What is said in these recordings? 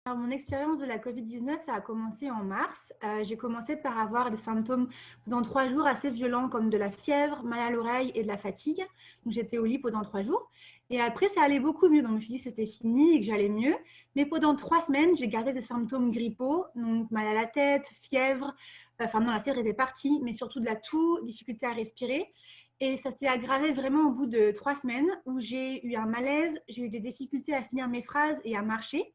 Alors, mon expérience de la Covid-19, ça a commencé en mars. J'ai commencé par avoir des symptômes pendant 3 jours assez violents comme de la fièvre, mal à l'oreille et de la fatigue. Donc, j'étais au lit pendant 3 jours. Et après, ça allait beaucoup mieux. Donc, je me suis dit que c'était fini et que j'allais mieux. Mais pendant 3 semaines, j'ai gardé des symptômes grippaux, donc mal à la tête, fièvre. Enfin, non, la fièvre était partie, mais surtout de la toux, difficulté à respirer. Et ça s'est aggravé vraiment au bout de 3 semaines où j'ai eu un malaise, j'ai eu des difficultés à finir mes phrases et à marcher.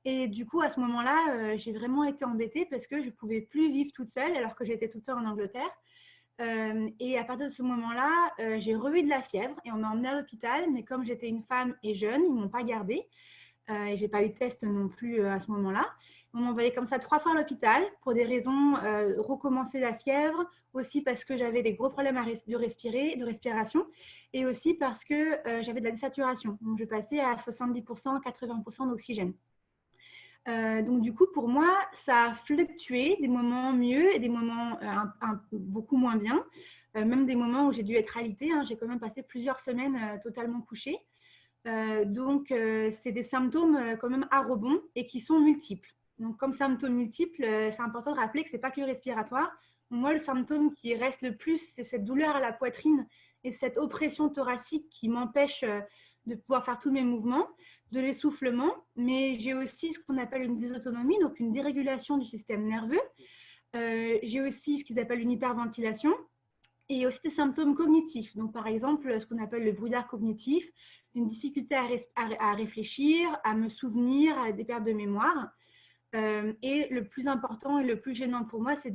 Et du coup, à ce moment-là, j'ai vraiment été embêtée parce que je ne pouvais plus vivre toute seule alors que j'étais toute seule en Angleterre. Et à partir de ce moment-là, j'ai revu de la fièvre et on m'a emmenée à l'hôpital. Mais comme j'étais une femme et jeune, ils ne m'ont pas gardée. Et je n'ai pas eu de test non plus à ce moment-là. On m'a envoyée comme ça 3 fois à l'hôpital pour des raisons recommencer la fièvre, aussi parce que j'avais des gros problèmes de respiration, et aussi parce que j'avais de la désaturation. Donc, je passais à 70%, 80% d'oxygène. Donc du coup, pour moi, ça a fluctué, des moments mieux et des moments beaucoup moins bien, même des moments où j'ai dû être alitée. J'ai quand même passé plusieurs semaines totalement couchée. C'est des symptômes quand même à rebond et qui sont multiples. Donc comme symptômes multiples, c'est important de rappeler que ce n'est pas que respiratoire. Moi, le symptôme qui reste le plus, c'est cette douleur à la poitrine et cette oppression thoracique qui m'empêche de pouvoir faire tous mes mouvements, de l'essoufflement, mais j'ai aussi ce qu'on appelle une dysautonomie, donc une dérégulation du système nerveux. J'ai aussi ce qu'ils appellent une hyperventilation et aussi des symptômes cognitifs. Donc, par exemple, ce qu'on appelle le brouillard cognitif, une difficulté à réfléchir, à me souvenir, à des pertes de mémoire. Et le plus important et le plus gênant pour moi, ce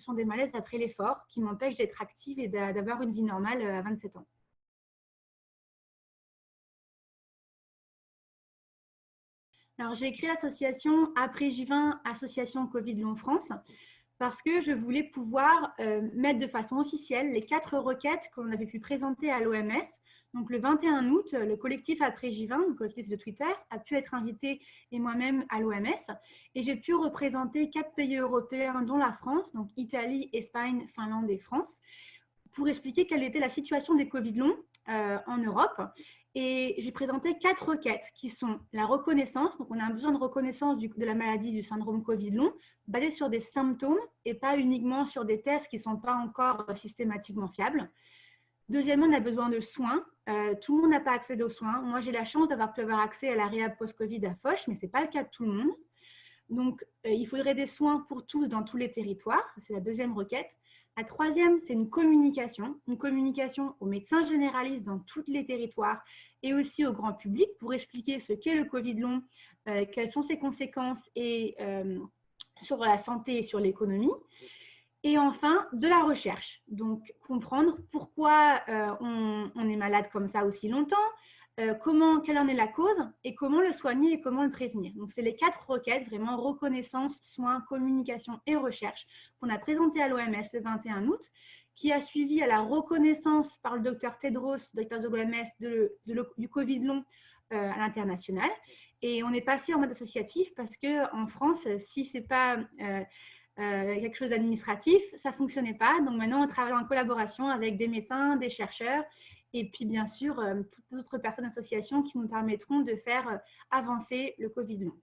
sont des malaises après l'effort qui m'empêchent d'être active et d'avoir une vie normale à 27 ans. Alors, j'ai créé l'association Après J20, Association Covid Long France, parce que je voulais pouvoir mettre de façon officielle les 4 requêtes qu'on avait pu présenter à l'OMS. Donc, le 21 août, le collectif Après J20, le collectif de Twitter, a pu être invité et moi-même à l'OMS. Et j'ai pu représenter 4 pays européens, dont la France, donc Italie, Espagne, Finlande et France, pour expliquer quelle était la situation des Covid longs en Europe. Et j'ai présenté 4 requêtes qui sont la reconnaissance. Donc, on a besoin de reconnaissance de la maladie du syndrome Covid long, basée sur des symptômes et pas uniquement sur des tests qui ne sont pas encore systématiquement fiables. Deuxièmement, on a besoin de soins. Tout le monde n'a pas accès aux soins. Moi, j'ai la chance d'avoir pu avoir accès à la réhab post-Covid à Foch, mais ce n'est pas le cas de tout le monde. Donc, il faudrait des soins pour tous dans tous les territoires. C'est la deuxième requête. La troisième, c'est une communication aux médecins généralistes dans tous les territoires et aussi au grand public pour expliquer ce qu'est le Covid long, quelles sont ses conséquences et, sur la santé et sur l'économie. Et enfin, de la recherche. Donc, comprendre pourquoi on est malade comme ça aussi longtemps, quelle en est la cause et comment le soigner et comment le prévenir. Donc, c'est les 4 requêtes, vraiment reconnaissance, soins, communication et recherche, qu'on a présentées à l'OMS le 21 août, qui a suivi à la reconnaissance par le docteur Tedros, docteur de l'OMS, du Covid long à l'international. Et on est passé en mode associatif parce qu'en France, si ce n'est pas quelque chose d'administratif, ça ne fonctionnait pas. Donc maintenant, on travaille en collaboration avec des médecins, des chercheurs et puis bien sûr, toutes les autres personnes associations qui nous permettront de faire avancer le Covid long.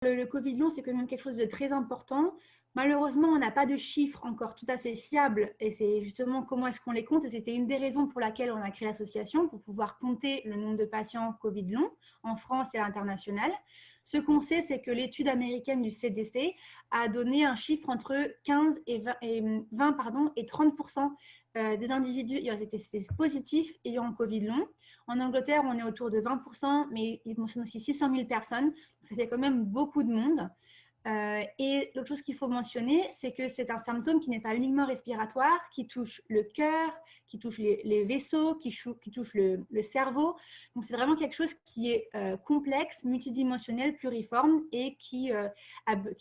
Le Covid long, c'est quand même quelque chose de très important. Malheureusement, on n'a pas de chiffres encore tout à fait fiables et c'est justement comment est-ce qu'on les compte. Et c'était une des raisons pour laquelle on a créé l'association, pour pouvoir compter le nombre de patients Covid long en France et à l'international. Ce qu'on sait, c'est que l'étude américaine du CDC a donné un chiffre entre 15 et 20 et 30% des individus ayant été testés positifs ayant un Covid long. En Angleterre, on est autour de 20%, mais ils mentionnent aussi 600 000 personnes. Ça fait quand même beaucoup de monde. Et l'autre chose qu'il faut mentionner, c'est que c'est un symptôme qui n'est pas uniquement respiratoire, qui touche le cœur, qui touche les vaisseaux, qui touche le cerveau. Donc, c'est vraiment quelque chose qui est complexe, multidimensionnel, pluriforme et qui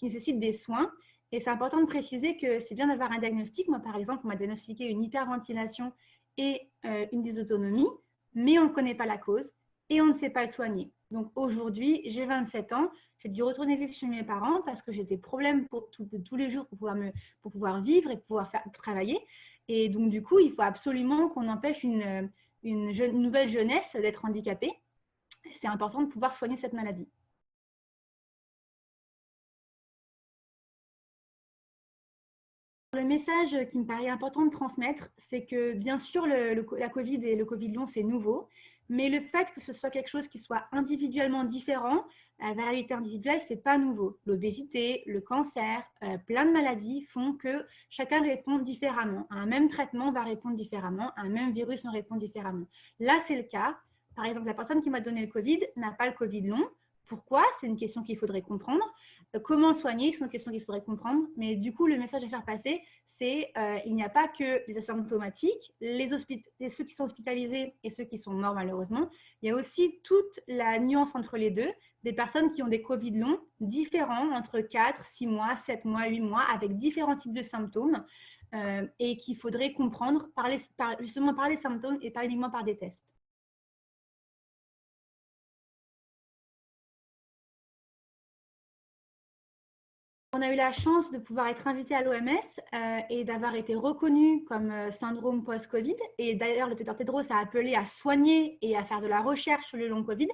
nécessite des soins. Et c'est important de préciser que c'est bien d'avoir un diagnostic. Moi, par exemple, on m'a diagnostiqué une hyperventilation et une dysautonomie, mais on ne connaît pas la cause et on ne sait pas le soigner. Donc aujourd'hui, j'ai 27 ans, j'ai dû retourner vivre chez mes parents parce que j'ai des problèmes pour tous les jours pour pouvoir vivre et pouvoir travailler. Et donc du coup, il faut absolument qu'on empêche une nouvelle jeunesse d'être handicapé. C'est important de pouvoir soigner cette maladie. Le message qui me paraît important de transmettre, c'est que bien sûr, la Covid et le Covid long, c'est nouveau, mais le fait que ce soit quelque chose qui soit individuellement différent, la variabilité individuelle, c'est pas nouveau. L'obésité, le cancer, plein de maladies font que chacun répond différemment. Un même traitement va répondre différemment, un même virus en répond différemment. Là, c'est le cas. Par exemple, la personne qui m'a donné le Covid n'a pas le Covid long. Pourquoi? C'est une question qu'il faudrait comprendre. Comment le soigner? C'est une question qu'il faudrait comprendre. Mais du coup, le message à faire passer, c'est il n'y a pas que les asymptomatiques, ceux qui sont hospitalisés et ceux qui sont morts malheureusement. Il y a aussi toute la nuance entre les deux, des personnes qui ont des Covid longs, différents entre 4, 6 mois, 7 mois, 8 mois, avec différents types de symptômes et qu'il faudrait comprendre justement par les symptômes et pas uniquement par des tests. On a eu la chance de pouvoir être invité à l'OMS et d'avoir été reconnu comme syndrome post-Covid. Et d'ailleurs, le Dr Tedros a appelé à soigner et à faire de la recherche sur le long Covid.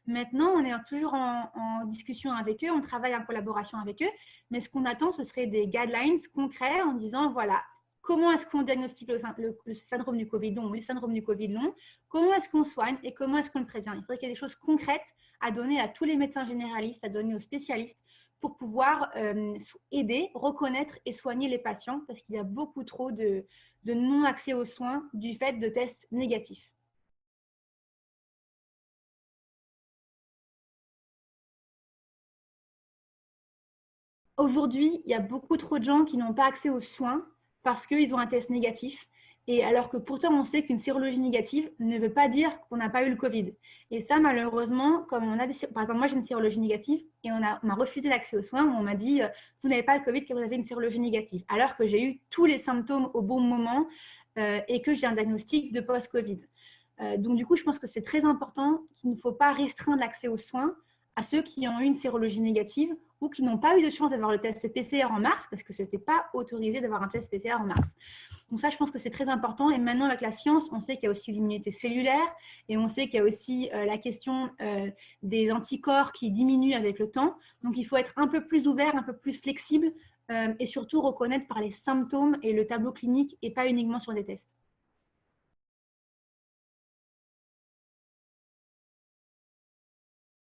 Maintenant, on est toujours en discussion avec eux, on travaille en collaboration avec eux. Mais ce qu'on attend, ce serait des guidelines concrets en disant, voilà, comment est-ce qu'on diagnostique le syndrome du Covid long ou les syndromes du Covid long, comment est-ce qu'on soigne et comment est-ce qu'on le prévient. Il faudrait qu'il y ait des choses concrètes à donner à tous les médecins généralistes, à donner aux spécialistes, pour pouvoir aider, reconnaître et soigner les patients parce qu'il y a beaucoup trop de non-accès aux soins du fait de tests négatifs. Aujourd'hui, il y a beaucoup trop de gens qui n'ont pas accès aux soins parce qu'ils ont un test négatif. Et alors que pourtant, on sait qu'une sérologie négative ne veut pas dire qu'on n'a pas eu le Covid. Et ça, malheureusement, comme on a par exemple, moi j'ai une sérologie négative et on m'a refusé l'accès aux soins, où on m'a dit vous n'avez pas le Covid, que vous avez une sérologie négative. Alors que j'ai eu tous les symptômes au bon moment et que j'ai un diagnostic de post-Covid. Donc du coup, je pense que c'est très important qu'il ne faut pas restreindre l'accès aux soins à ceux qui ont eu une sérologie négative ou qui n'ont pas eu de chance d'avoir le test PCR en mars, parce que ce n'était pas autorisé d'avoir un test PCR en mars. Donc ça, je pense que c'est très important. Et maintenant, avec la science, on sait qu'il y a aussi l'immunité cellulaire et on sait qu'il y a aussi la question des anticorps qui diminuent avec le temps. Donc, il faut être un peu plus ouvert, un peu plus flexible et surtout reconnaître par les symptômes et le tableau clinique et pas uniquement sur les tests.